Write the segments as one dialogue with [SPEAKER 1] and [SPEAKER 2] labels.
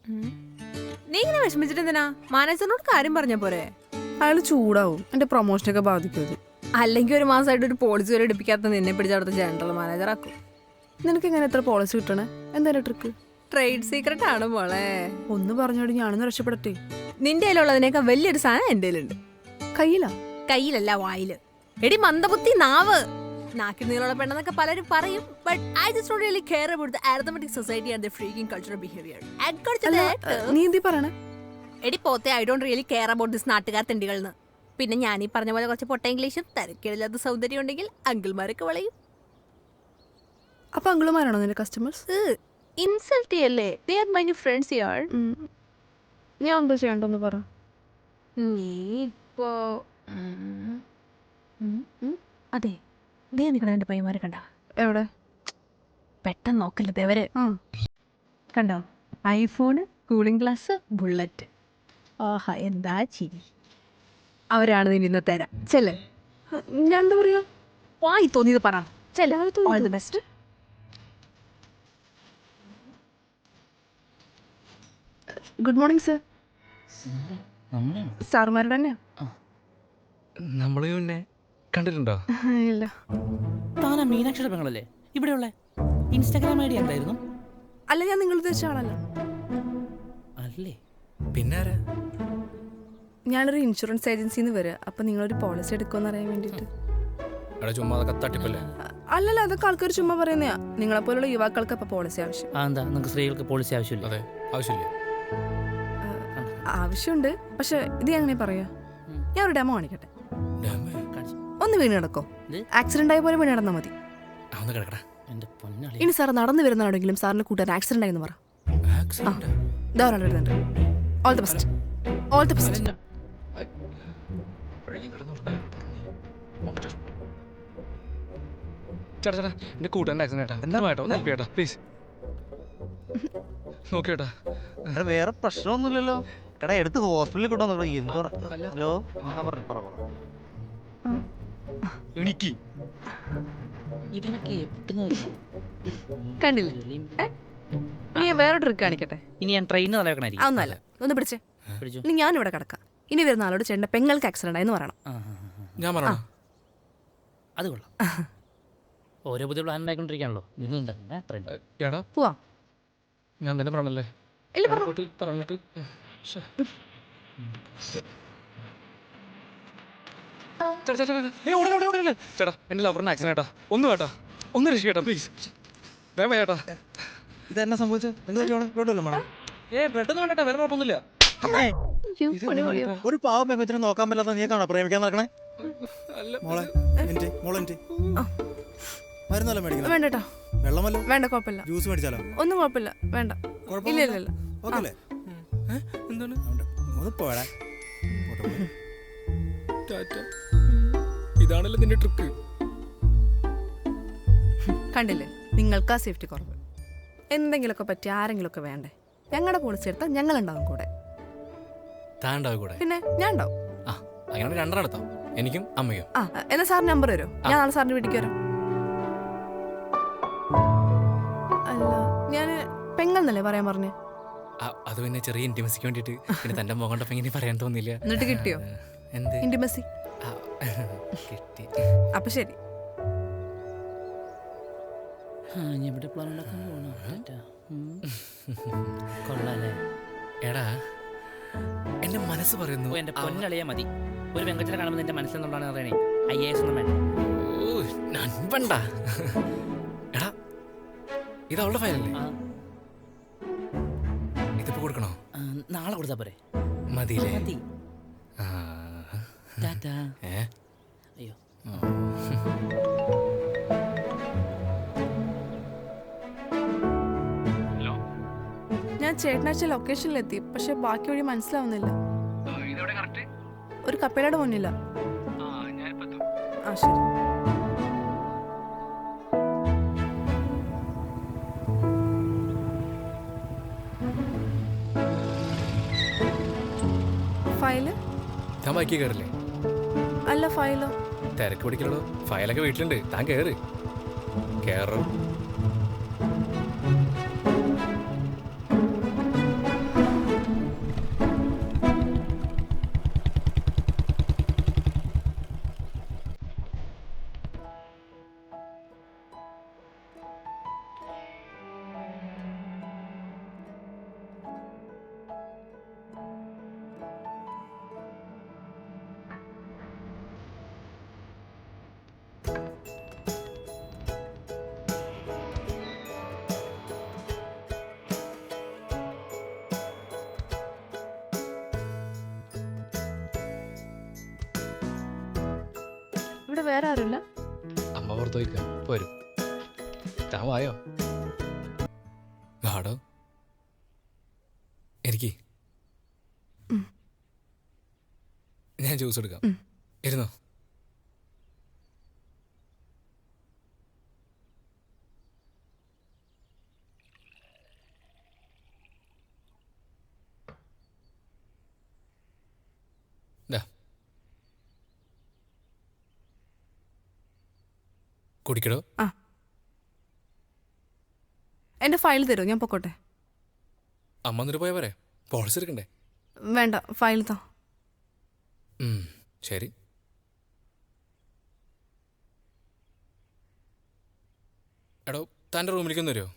[SPEAKER 1] നീ ഇങ്ങനെ വിഷമിച്ചിട്ട് എന്തിനാ? മാനേജറിനോട് കാര്യം പറഞ്ഞ പോരെ?
[SPEAKER 2] അയാൾ ചൂടാവും, എന്റെ പ്രൊമോഷനൊക്കെ ബാധിക്കും.
[SPEAKER 1] അല്ലെങ്കിൽ ഒരു മാസമായിട്ട് ഒരു പോളിസി വരെ എടുപ്പിക്കാത്ത നിന്നെ പിടിച്ചവിടുത്തെ ജനറൽ മാനേജർ ആക്കും.
[SPEAKER 2] നിനക്ക് എങ്ങനെ എത്ര പോളിസി കിട്ടണേ? എന്തായാലും ട്രിക്ക്
[SPEAKER 1] ട്രേഡ് സീക്രട്ട് ആണ് മോളെ.
[SPEAKER 2] ഒന്ന് പറഞ്ഞോടി, ഞാനൊന്ന് രക്ഷപ്പെടട്ടെ.
[SPEAKER 1] നിന്റെ കയ്യിലുള്ളതിനേക്കാൾ വലിയൊരു സാധനം എന്റെ കയ്യിലുണ്ട്.
[SPEAKER 2] കയ്യിലാ?
[SPEAKER 1] കയ്യിലല്ല, വായില്. എടി മന്ദബുദ്ധി നാവ്. നാക്കിൽ നീളമുള്ള പെണ്ണെന്നൊക്കെ പലരും പറയും. But I just don't really care about the arithmetic society and the freaking cultural behavior.
[SPEAKER 2] നീ എന്തി പറയണേ?
[SPEAKER 1] എടി പോത്തെ, I don't really care about this നാട്ടുകാർ തെണ്ടികളെന്ന്. പിന്നെ ഞാൻ ഈ പറഞ്ഞ പോലെ കുറച്ച് പൊട്ട ഇംഗ്ലീഷും തരക്കേടില്ലാത്ത സൗന്ദര്യം ഉണ്ടെങ്കിൽ അങ്കിൾമാരൊക്കെ വളയും.
[SPEAKER 2] അപ്പൊ അങ്കിളുമാരാണോ നിന്റെ കസ്റ്റമേഴ്സ്?
[SPEAKER 1] ഇൻസൾട്ട് ചെയ്യല്ലേ? They are my new friends here.
[SPEAKER 2] ഞാൻ എന്താ ചെയ്യണ്ടോന്ന് പറ.
[SPEAKER 1] നീ ഇപ്പോ അതെ, നീ നിൽക്കണ എന്റെ പയ്യന്മാരെ കണ്ട?
[SPEAKER 2] എവിടെ?
[SPEAKER 1] പെട്ടെന്ന് നോക്കല്ലേ ദേവര്. കണ്ടോ? IPhone, cooling glass, bullet. ആഹാ, എന്താ ചിരി. അവരാണ് നീ ഇന്ന് തരാം. ചെല്ലേ.
[SPEAKER 2] ഞാൻ എന്താ പറയാ?
[SPEAKER 1] വായി തോന്നിയത് പറ. All the best.
[SPEAKER 2] Good morning sir. സാറുമാരുടെ തന്നെയാ?
[SPEAKER 3] നമ്മള് പിന്നെ കണ്ടിട്ടുണ്ടോ?
[SPEAKER 2] ഇല്ല.
[SPEAKER 4] താനാ മീനാക്ഷിയുടെ പെങ്ങളല്ലേ ഇവിടെയുള്ള? ഇൻസ്റ്റാഗ്രാം ഐ ഡി എന്തായിരുന്നു?
[SPEAKER 2] അല്ല, ഞാൻ നിങ്ങൾ ഉദ്ദേശിച്ച ആളല്ല.
[SPEAKER 4] അല്ലേ?
[SPEAKER 3] പിന്നെ ആരാ?
[SPEAKER 2] ഞാനൊരു ഇൻഷുറൻസ് ഏജൻസിന്ന് വരിക. അപ്പൊ നിങ്ങളൊരു പോളിസി എടുക്കുമെന്ന് അറിയാൻ വേണ്ടിട്ട്.
[SPEAKER 3] ചുമ്മാ അതൊക്കെ തട്ടിപ്പല്ലേ?
[SPEAKER 2] അല്ലല്ല, അതൊക്കെ ആൾക്കാർ ചുമ്മാ പറയുന്നയാ. നിങ്ങളെ പോലുള്ള യുവാക്കൾക്ക് അപ്പൊ പോളിസി ആവശ്യം.
[SPEAKER 4] എന്താ നിങ്ങൾക്ക് സ്ത്രീകൾക്ക് പോളിസി ആവശ്യമില്ല?
[SPEAKER 3] അതെ, ആവശ്യമില്ല.
[SPEAKER 2] ആവശ്യമുണ്ട്, പക്ഷെ ഇത് എങ്ങനെ പറയാ? ഞാൻ ഒരു ഡെമോ കാണിക്കട്ടെ. ഒന്ന് വീണ് കിടക്കോ? ആക്സിഡന്റ് ആയ പോലെ വീണ് കിടന്നാ മതി. ഇനി സാർ നടന്നു വരുന്നതാണെങ്കിലും സാറിന് കൂട്ടാൻ ആക്സിഡന്റ് ആയെന്ന് പറ. All the best. All the best.
[SPEAKER 3] ചേട്ടാ, എന്റെ കൂട്ടാൻ ആക്സിഡന്റ് ഏട്ടാ. എന്താ വേട്ടോ? ഒന്ന് കേട്ടാ പ്ലീസ്. നോക്കിയേട്ടാ.
[SPEAKER 5] വേറെ പ്രശ്നമൊന്നുമില്ലല്ലോ. എടാ, എടുത്ത് ഹോസ്പിറ്റലിൽ കൊണ്ടുവന്നോ. ഹലോ,
[SPEAKER 3] എനിക്ക്
[SPEAKER 2] കണ്ടില്ലേ? നീ വേറെ ട്രിക്ക് കാണിക്കട്ടെ.
[SPEAKER 4] ഇനി ഞാൻ ട്രെയിനിൽ നടക്കണായിരിക്കും.
[SPEAKER 2] അതൊന്നല്ല, ഒന്ന് പിടിച്ചേ. ഇനി ഞാനിവിടെ കിടക്കാം. ഇനി വരുന്ന ആളോട് ചേട്ടൻ്റെ പെങ്ങൾക്ക് ആക്സിഡന്റ് ആയെന്ന് പറയണം.
[SPEAKER 3] ഞാൻ പറയണം.
[SPEAKER 4] അത് കൊള്ളാം. ഓരോ പുതിയ പ്ലാൻ ഉണ്ടായിക്കൊണ്ടിരിക്കുകയാണല്ലോ.
[SPEAKER 3] എടാ,
[SPEAKER 2] പോവാം.
[SPEAKER 3] ഞാൻ തന്നെ പറഞ്ഞല്ലേ?
[SPEAKER 2] ഇല്ല,
[SPEAKER 3] പറഞ്ഞിട്ട് ചേട്ടാ, എന്റെ ലവറിന് ആക്സിഡന്റ് ഏട്ടാ. ഒന്ന് വേട്ടാ, ഒന്ന് രക്ഷിക്കേട്ടാ പ്ലീസ്. വേഗം ചേട്ടാ.
[SPEAKER 5] ഇതെന്നാ സംഭവിച്ചത്?
[SPEAKER 3] പെട്ടെന്ന് വേണ്ടേട്ടാ, വേറെ കുഴപ്പമൊന്നുമില്ല.
[SPEAKER 5] ഒരു പാവം പെങ്കൊച്ചിനെ നോക്കാൻ പറ്റാത്ത നീ കാണാ പ്രേമിക്കാൻ നടക്കണേ? മോളെ മരുന്നല്ലോ മേടിക്കണം.
[SPEAKER 2] വേണ്ടട്ടോ.
[SPEAKER 5] വെള്ളമല്ലോ?
[SPEAKER 2] വേണ്ട, കുഴപ്പമില്ല.
[SPEAKER 5] ജ്യൂസ് മേടിച്ചാലോ?
[SPEAKER 2] ഒന്നും കുഴപ്പമില്ല, വേണ്ട. ഇല്ല ഇല്ല ഇല്ല.
[SPEAKER 5] ഓക്കല്ലേ?
[SPEAKER 3] എന്താണ്?
[SPEAKER 5] ഒന്ന് പോടാ.
[SPEAKER 3] ഇതാണല്ലോ നിന്റെ ട്രിക്ക്.
[SPEAKER 2] കണ്ടില്ലേ, നിങ്ങൾക്ക് ആ സേഫ്റ്റി കുറവ്. എന്തെങ്കിലുമൊക്കെ പറ്റി ആരെങ്കിലുമൊക്കെ വേണ്ടേ? ഞങ്ങളുടെ പോളിസി എടുത്താൽ ഞങ്ങളുണ്ടാവും കൂടെ.
[SPEAKER 3] താണ്ടാവും കൂടെ?
[SPEAKER 2] പിന്നെ ഞാൻ ഉണ്ടാവും.
[SPEAKER 3] അങ്ങനെ രണ്ടെണ്ണം, എനിക്കും അമ്മയ്ക്കും.
[SPEAKER 2] എന്നാ സാറിന് നമ്പർ വരുമോ? ഞാൻ നാളെ സാറിന് വീട്ടിൽ വരാം. അല്ല, ഞാൻ പെങ്ങളെന്നല്ലേ പറയാൻ പറഞ്ഞേ?
[SPEAKER 3] അത് പിന്നെ ചെറിയ ഇന്റിമസിക്ക് വേണ്ടിട്ട്. പിന്നെ തന്റെ മുഖം കണ്ടപ്പോ ഇങ്ങനെ പറയാൻ തോന്നില്ല.
[SPEAKER 2] എന്നിട്ട് കിട്ടിയോ?
[SPEAKER 3] എന്ത്
[SPEAKER 2] ഇന്റിമസി?
[SPEAKER 3] കിട്ടി.
[SPEAKER 2] അപ്പൊ ശരി.
[SPEAKER 4] ഇവിടെ പ്ലാൻ ഉണ്ടാക്കാൻ പോകണം. കൊള്ളാല്ലേ?
[SPEAKER 3] എടാ, എന്റെ മനസ്സ് പറയുന്നു.
[SPEAKER 4] എന്റെ പൊന്നളിയാ മതി. ഒരു വെങ്കച്ചിനെ കാണുമ്പോൾ എന്റെ മനസ്സിലെന്തുകൊണ്ടാണ് പറയണേ? IAS ഒന്നും വേണ്ട.
[SPEAKER 3] വേണ്ട. എടാ, ഇത് അവളുടെ ഫയലല്ലേ? ഇതിപ്പോ കൊടുക്കണോ?
[SPEAKER 4] നാളെ കൊടുത്താ പോരെ?
[SPEAKER 3] മതിയില്ലേ?
[SPEAKER 4] മതി. അയ്യോ,
[SPEAKER 2] ഞാൻ ചേട്ടനാഴ്ച ലൊക്കേഷനിലെത്തി, പക്ഷെ ബാക്കി വഴി മനസ്സിലാവുന്നില്ല. ഒരു കപ്പേലയുടെ മുന്നില്ല. ശരി. ഫയല്?
[SPEAKER 3] താൻ ബാക്കി കയറില്ലേ?
[SPEAKER 2] അല്ല, ഫയലോ?
[SPEAKER 3] തിരക്ക് പിടിക്കലോ. ഫയലൊക്കെ വീട്ടിലുണ്ട്, താൻ കയറ്. കയറും.
[SPEAKER 2] ഇവിടെ വേറെ ആരുമില്ല?
[SPEAKER 3] അമ്മ പുറത്ത് പോയിക്ക വരും. താൻ വായോ. ആടോ എനിക്ക് ഞാൻ ജ്യൂസ് എടുക്കാം. ഇരുന്നോ. കുടിക്കടോ.
[SPEAKER 2] ആ, എന്റെ ഫയൽ തരുമോ? ഞാൻ പൊക്കോട്ടെ.
[SPEAKER 3] അമ്മ എന്നിട്ട് പോയാ പോരെ, പോളിസി എടുക്കണ്ടേ?
[SPEAKER 2] വേണ്ട, ഫയൽ താ.
[SPEAKER 3] ശരി. എടോ തൻ്റെ റൂമിലേക്കൊന്ന് വരുമോ?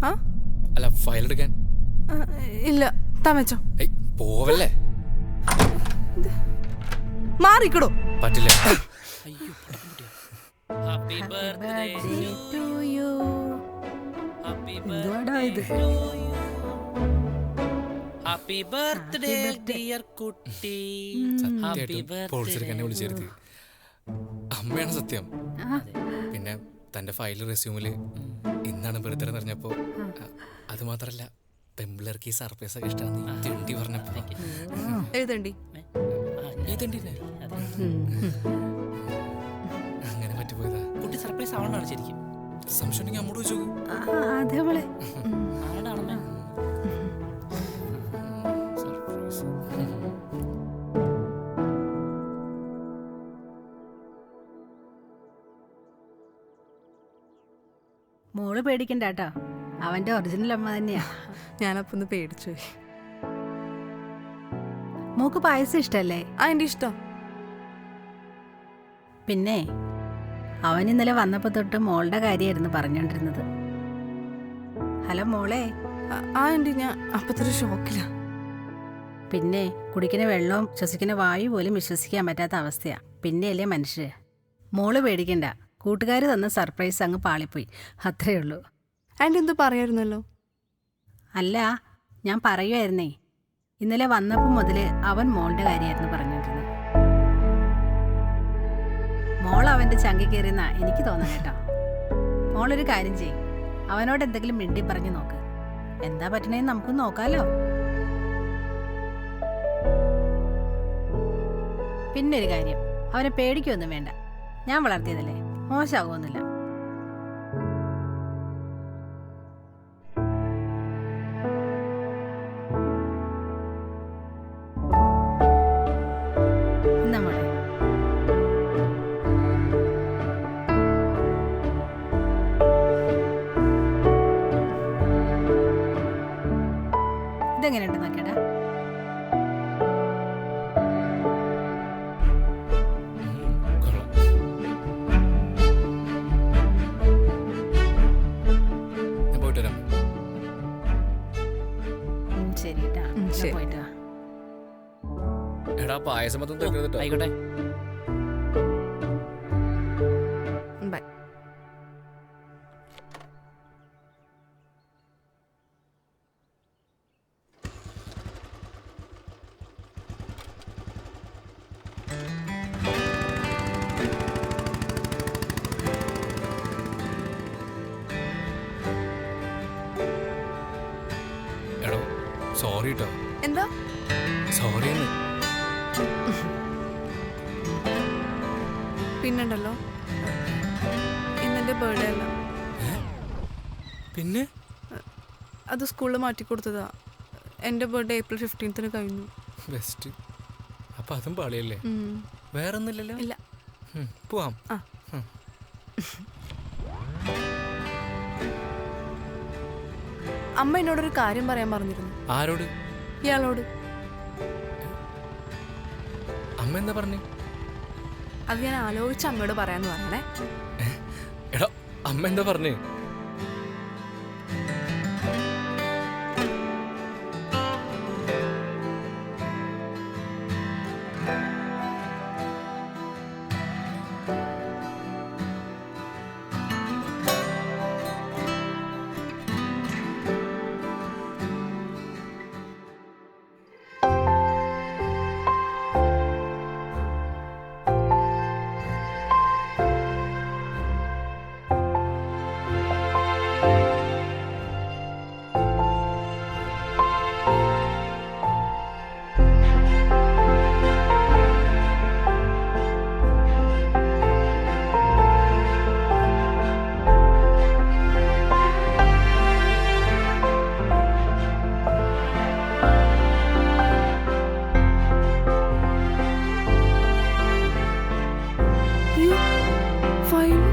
[SPEAKER 2] ആ,
[SPEAKER 3] അല്ല ഫയൽ എടുക്കാൻ.
[SPEAKER 2] ഇല്ല, താ വെച്ചോ.
[SPEAKER 3] ഏയ് പോവല്ലേ.
[SPEAKER 2] മാറിക്കടോ.
[SPEAKER 3] പറ്റില്ല.
[SPEAKER 4] Happy birthday
[SPEAKER 1] to you. എന്തുവാടാ ഇത്?
[SPEAKER 4] ഹാപ്പി ബർത്ത്ഡേ ഡിയർ കുട്ടി.
[SPEAKER 3] സത്യമായിട്ടും പോളിസി എടുക്കാൻ എന്നെ വിളിച്ചെടുത്ത് അമ്മയാണ് സത്യം. പിന്നെ തൻ്റെ ഫയൽ റെസ്യൂമില് ഇന്നാണ് ബർത്ത്ഡേ പറഞ്ഞപ്പോൾ അത് മാത്രല്ല പെമ്പിളർക്ക് ഈ സർപ്രൈസ് ഒക്കെ ഇഷ്ടമാണ് തെണ്ടി പറഞ്ഞപ്പോൾ
[SPEAKER 2] എഴുതണ്ടി.
[SPEAKER 3] അങ്ങനെ പറ്റിപ്പോയതാ.
[SPEAKER 4] കുട്ടി സർപ്രൈസ് ആവണാണ് ശരിക്കും.
[SPEAKER 3] സംശയം ഉണ്ടെങ്കിൽ അമ്മോട് ചോദിച്ചു.
[SPEAKER 1] അതെ മോളെ.
[SPEAKER 4] ആടാണമ്മേ.
[SPEAKER 3] സർപ്രൈസ്.
[SPEAKER 1] മോള് പേടിക്കണ്ട കേട്ടോ, അവന്റെ ഒറിജിനൽ അമ്മ തന്നെയാ.
[SPEAKER 2] ഞാനപ്പൊ ഒന്ന് പേടിച്ചു.
[SPEAKER 1] മോക്ക് പായസം ഇഷ്ടല്ലേ?
[SPEAKER 2] ആ, എന്റെ ഇഷ്ടം.
[SPEAKER 1] പിന്നെ അവൻ ഇന്നലെ വന്നപ്പോ തൊട്ട് മോളുടെ കാര്യമായിരുന്നു പറഞ്ഞോണ്ടിരുന്നത്. ഹലോ മോളെ.
[SPEAKER 2] ആ ആൻറ്റി, ഞാൻ അപ്പത്തൊരു ഷോക്കില്ല.
[SPEAKER 1] പിന്നെ കുടിക്കുന്ന വെള്ളവും ശ്വസിക്കുന്ന വായു പോലും വിശ്വസിക്കാൻ പറ്റാത്ത അവസ്ഥയാ. പിന്നെയല്ലേ മനുഷ്യ. മോള് പേടിക്കണ്ട, കൂട്ടുകാർ തന്ന സർപ്രൈസ് അങ്ങ് പാളിപ്പോയി, അത്രേ ഉള്ളൂ.
[SPEAKER 2] ആൻറ്റി എന്ത് പറയായിരുന്നല്ലോ?
[SPEAKER 1] അല്ല, ഞാൻ പറയുമായിരുന്നേ, ഇന്നലെ വന്നപ്പോൾ മുതൽ അവൻ മോളുടെ കാര്യമായിരുന്നു പറഞ്ഞോണ്ടിരുന്നത്. മോൾ അവൻ്റെ ചങ്കി കയറിയെന്നാ എനിക്ക് തോന്നുന്നു കേട്ടോ. മോളൊരു കാര്യം ചെയ്യും, അവനോട് എന്തെങ്കിലും മിണ്ടി പറഞ്ഞു നോക്ക്. എന്താ പറ്റണേന്ന് നമുക്ക് നോക്കാലോ. പിന്നൊരു കാര്യം, അവനെ പേടിക്കൊന്നും വേണ്ട. ഞാൻ വളർത്തിയതല്ലേ, മോശമാകുമൊന്നുമില്ല. നമ്മളെ ഇതെങ്ങനെയുണ്ട് നോക്കേടാ.
[SPEAKER 3] ഞാൻ പോയിട്ട് വരാം.
[SPEAKER 1] ശരി കേട്ടാ,
[SPEAKER 2] ശരി.
[SPEAKER 1] പോയിട്ട് വാ.
[SPEAKER 3] എടാ പായസം മൊത്തം തരുന്നത് കേട്ടോ.
[SPEAKER 4] ആയിക്കോട്ടെ.
[SPEAKER 2] ബൈ.
[SPEAKER 3] എടോ സോറി കേട്ടോ.
[SPEAKER 2] എന്താ?
[SPEAKER 3] സോറി എന്ന്.
[SPEAKER 2] പിന്നുണ്ടല്ലോ, ഇന്നെന്റെ ബർത്ത്ഡേ അല്ല.
[SPEAKER 3] പിന്നെ
[SPEAKER 2] അത് സ്കൂളിൽ മാറ്റിക്കൊടുത്തതാ. എൻ്റെ ബർത്ത്ഡേ April 15 കഴിഞ്ഞു.
[SPEAKER 3] ബെസ്റ്റ്. അപ്പം അതും പാളിയല്ലേ?
[SPEAKER 2] ഉം.
[SPEAKER 3] വേറെ ഒന്നുമില്ലല്ലോ?
[SPEAKER 2] ഇല്ല.
[SPEAKER 3] പോവാം.
[SPEAKER 2] ആ. അമ്മ എന്നോടൊരു കാര്യം പറയാൻ പറഞ്ഞിരുന്നു.
[SPEAKER 3] ആരോട്?
[SPEAKER 2] ഇയാളോട്.
[SPEAKER 3] അമ്മ എന്താ പറഞ്ഞു?
[SPEAKER 2] അത് ഞാൻ ആലോചിച്ച് അമ്മയോട് പറയാന്ന് പറയണേ.
[SPEAKER 3] എടാ അമ്മ എന്താ പറഞ്ഞു?
[SPEAKER 2] ഫയൽ